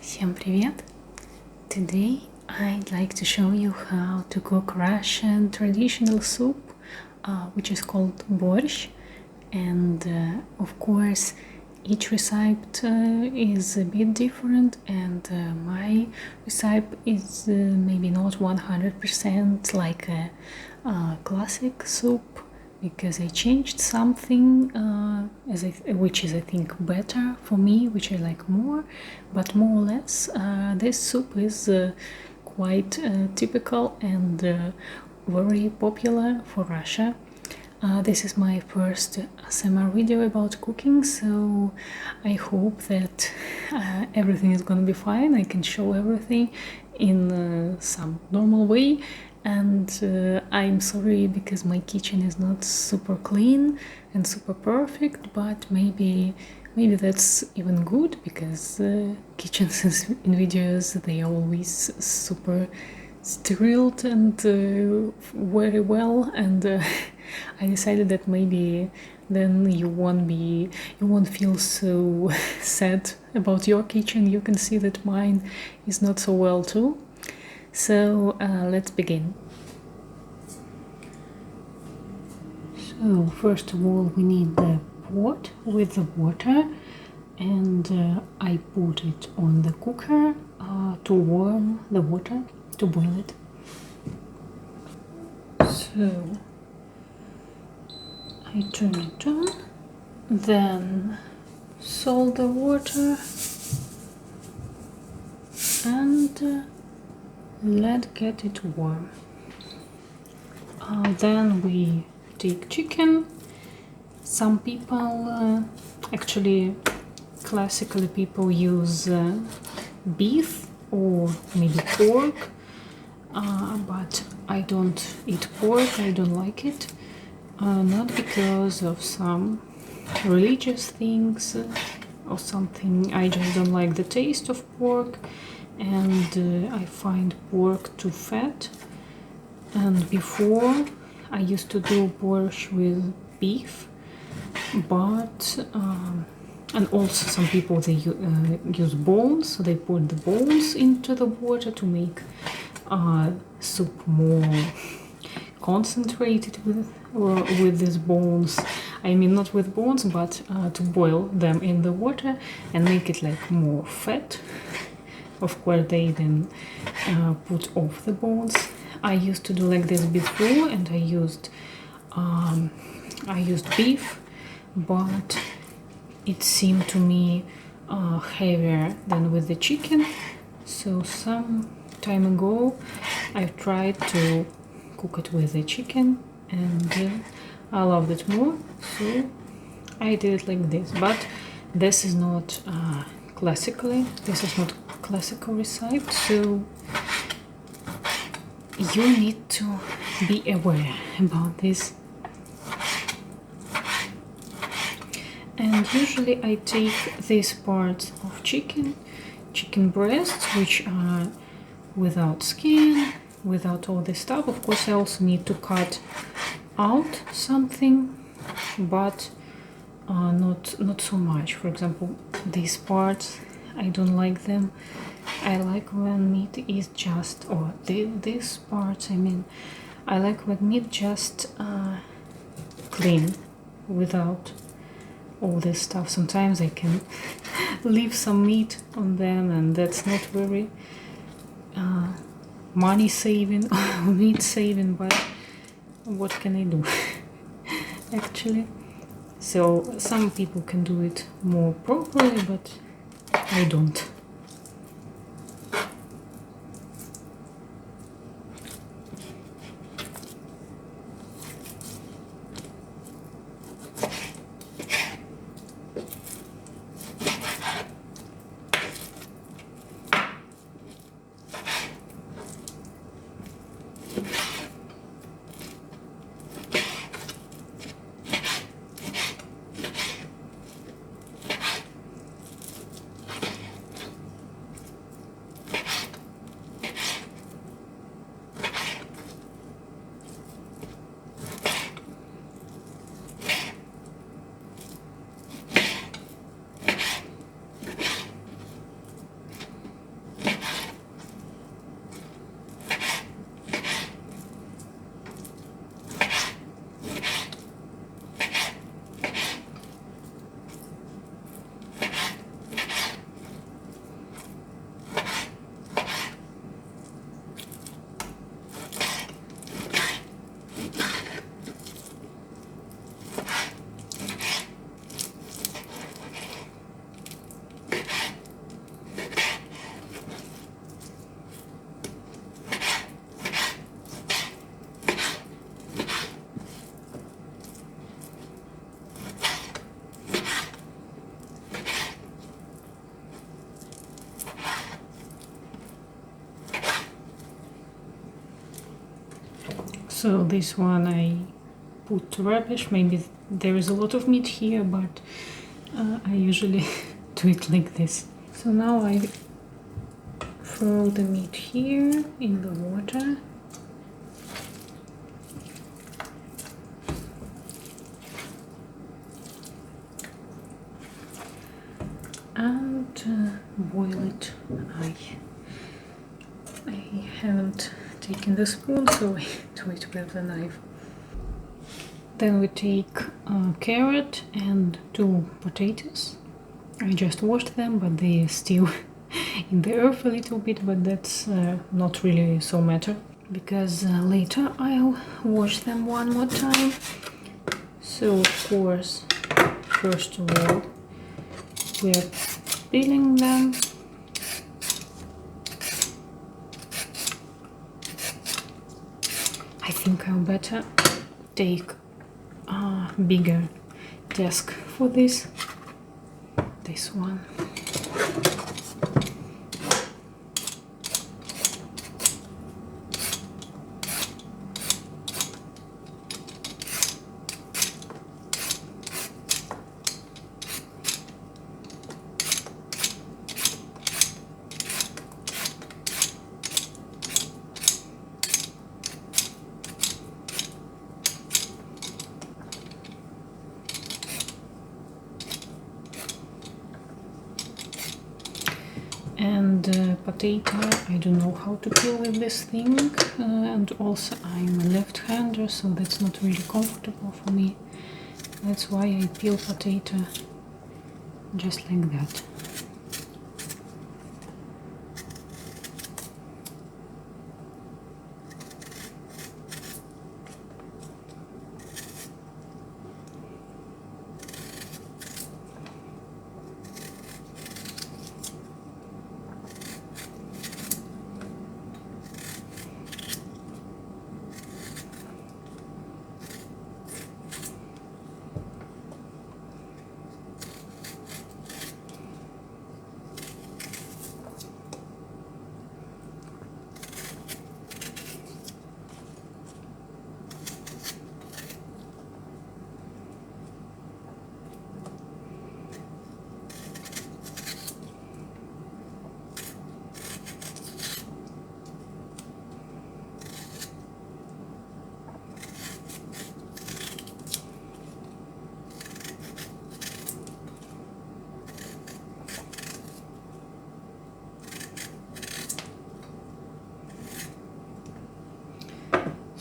Всем привет! Today I'd like to show you how to cook Russian traditional soup, which is called borsh. And of course, each recipe is a bit different, and my recipe is maybe not 100% like a classic soup, because I changed something which is I think better for me, which I like more, but more or less this soup is quite typical and very popular for Russia. This is my first ASMR video about cooking, so I hope that everything is gonna be fine. I can show everything in some normal way. And I'm sorry because my kitchen is not super clean and super perfect, but maybe that's even good, because kitchens in videos, they are always super steriled and very well, and I decided that maybe then you won't feel so sad about your kitchen. You can see that mine is not so well too. So let's begin. So first of all, we need the pot with the water, and I put it on the cooker to warm the water, to boil it. So I turn it on, then salt the water, and let get it warm. Then we take chicken. Some people, actually classically people use beef or maybe pork, but I don't eat pork, I don't like it, not because of some religious things or something. I just don't like the taste of pork, and I find pork too fat. And before I used to do borsh with beef, but and also some people, they use bones, so they put the bones into the water to make soup more concentrated with these bones. I mean, not with bones, but to boil them in the water and make it like more fat. Of course, they then put off the bones. I used to do like this before, and I used beef, but it seemed to me heavier than with the chicken. So some time ago, I tried to cook it with the chicken, and I loved it more. So I did it like this. But this is not classical recipe, so you need to be aware about this. And usually I take these parts of chicken breasts, which are without skin, without all this stuff. Of course, I also need to cut out something, but not so much. For example, these parts, I don't like them. I like when meat is just, or these parts, I mean, I like when meat just clean, without all this stuff. Sometimes I can leave some meat on them, and that's not very money saving or meat saving, but what can I do? Actually, so some people can do it more properly, but I don't. So this one I put to rubbish. Maybe there is a lot of meat here, but I usually do it like this. So now I throw the meat here in the water. And boil it. I haven't taken the spoon, so I do it with the knife. Then we take a carrot and 2 potatoes. I just washed them, but they are still in the earth a little bit, but that's not really so matter, because later I'll wash them one more time. So of course, first of all, we're peeling them. I think I'll better take a bigger desk for this one. And potato, I don't know how to peel with this thing, and also I'm a left-hander, so that's not really comfortable for me. That's why I peel potato just like that.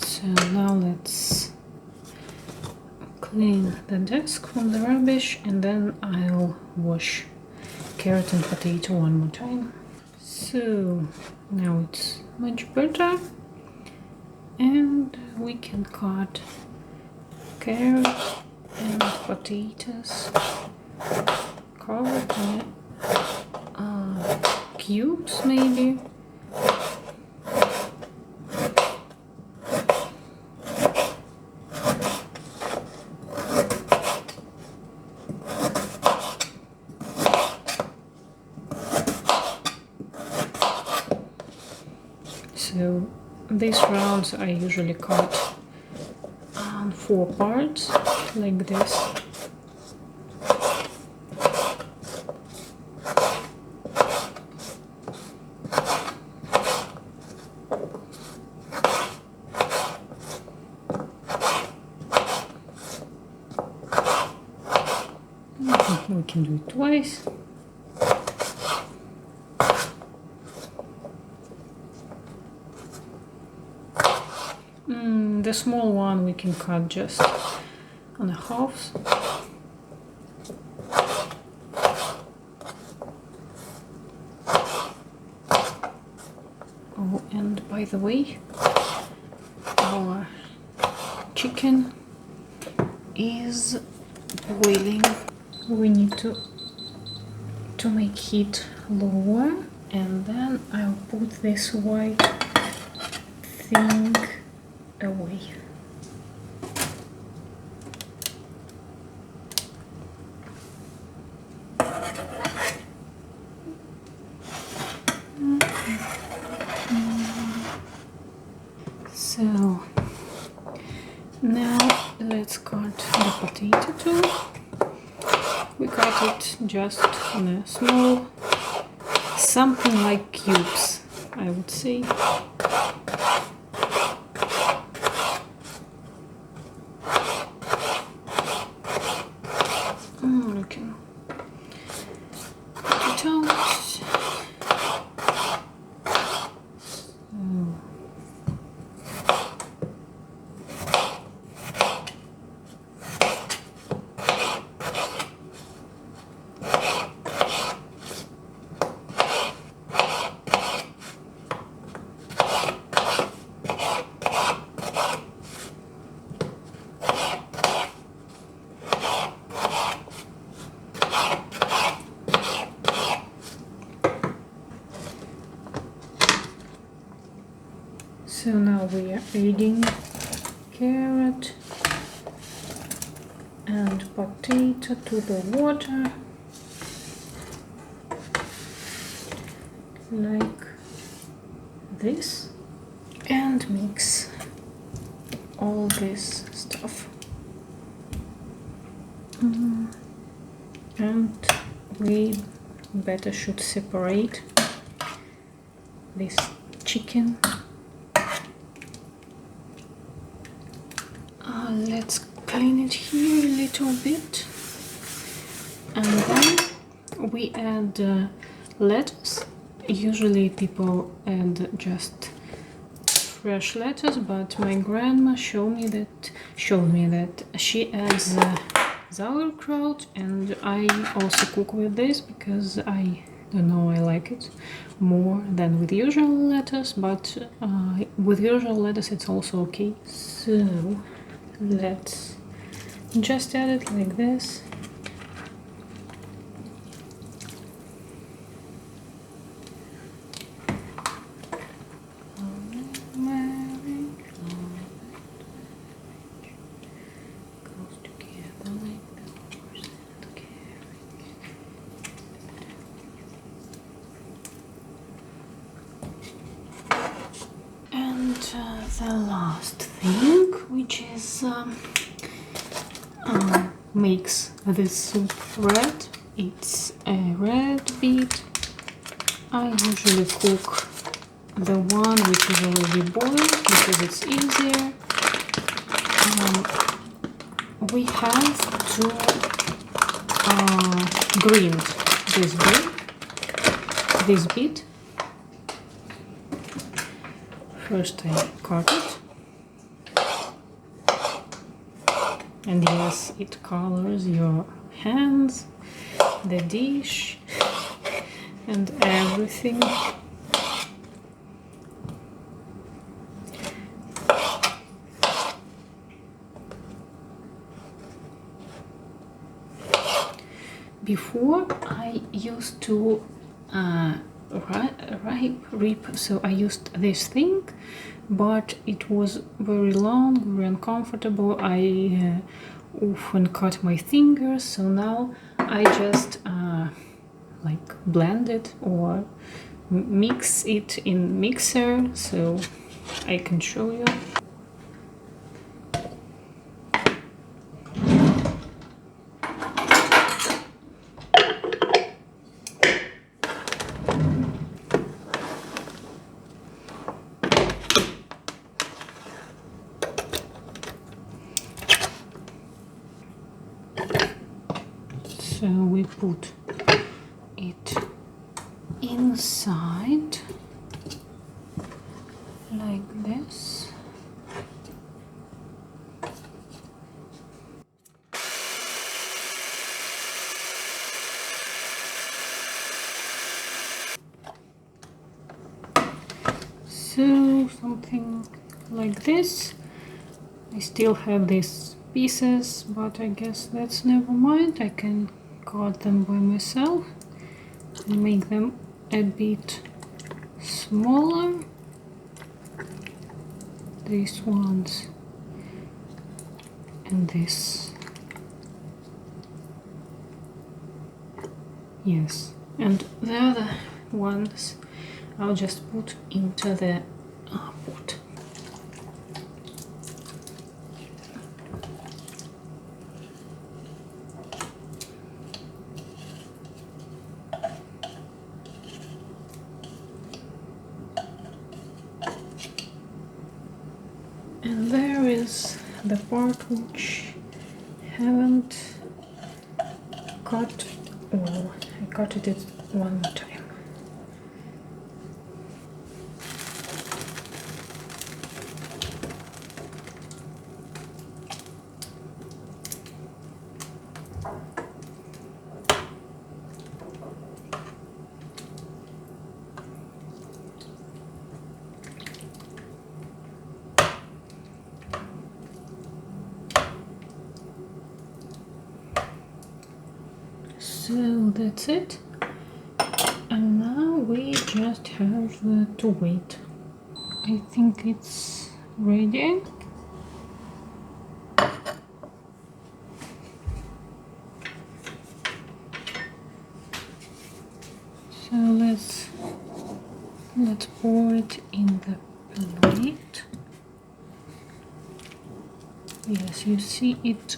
So now let's clean the desk from the rubbish, and then I'll wash carrot and potato one more time. So now it's much better, and we can cut carrots and potatoes, carrot cubes maybe. So these rounds I usually cut on 4 parts, like this. We can do it twice. The small one we can cut just on a half. Oh, and by the way, our chicken is boiling. We need to make heat lower, and then I'll put this white thing away. So we cut it just in a small, something like cubes, I would say. We can cut it out. So now we are adding carrot and potato to the water, like this, and mix all this stuff. And we better should separate this chicken. Let's clean it here a little bit, and then we add lettuce. Usually people add just fresh lettuce, but my grandma showed me that she adds sauerkraut, and I also cook with this because I don't know, I like it more than with usual lettuce, but with usual lettuce it's also okay. So let's just add it like this. The last thing, which is makes this soup red, it's a red beet. I usually cook the one which is already boiled because it's easier. We have to grind this beet. First I cut it, and yes, it colors your hands, the dish, and everything. Before I used to rip, so I used this thing, but it was very long, very uncomfortable. I often cut my fingers, so now I just like blend it or mix it in mixer, so I can show you. So we put it inside like this. So something like this. I still have these pieces, but I guess that's never mind. I can cut them by myself and make them a bit smaller. These ones and this. Yes, and the other ones I'll just put into the pot. And there is the part which haven't cut. Oh, I cut it one more time. So that's it, and now we just have to wait. I think it's ready. So let's pour it in the plate. Yes, you see it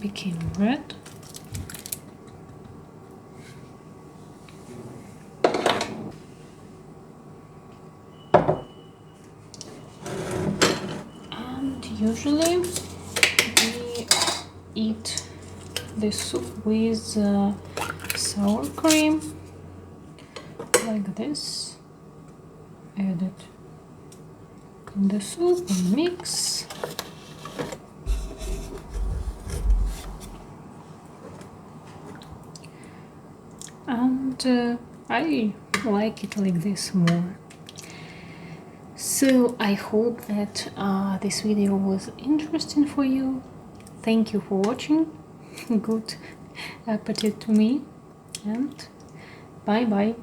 became red. And usually we eat the soup with sour cream, like this. Add it in the soup and mix. And I like it like this more. So I hope that this video was interesting for you. Thank you for watching. Good appetite to me, and bye bye.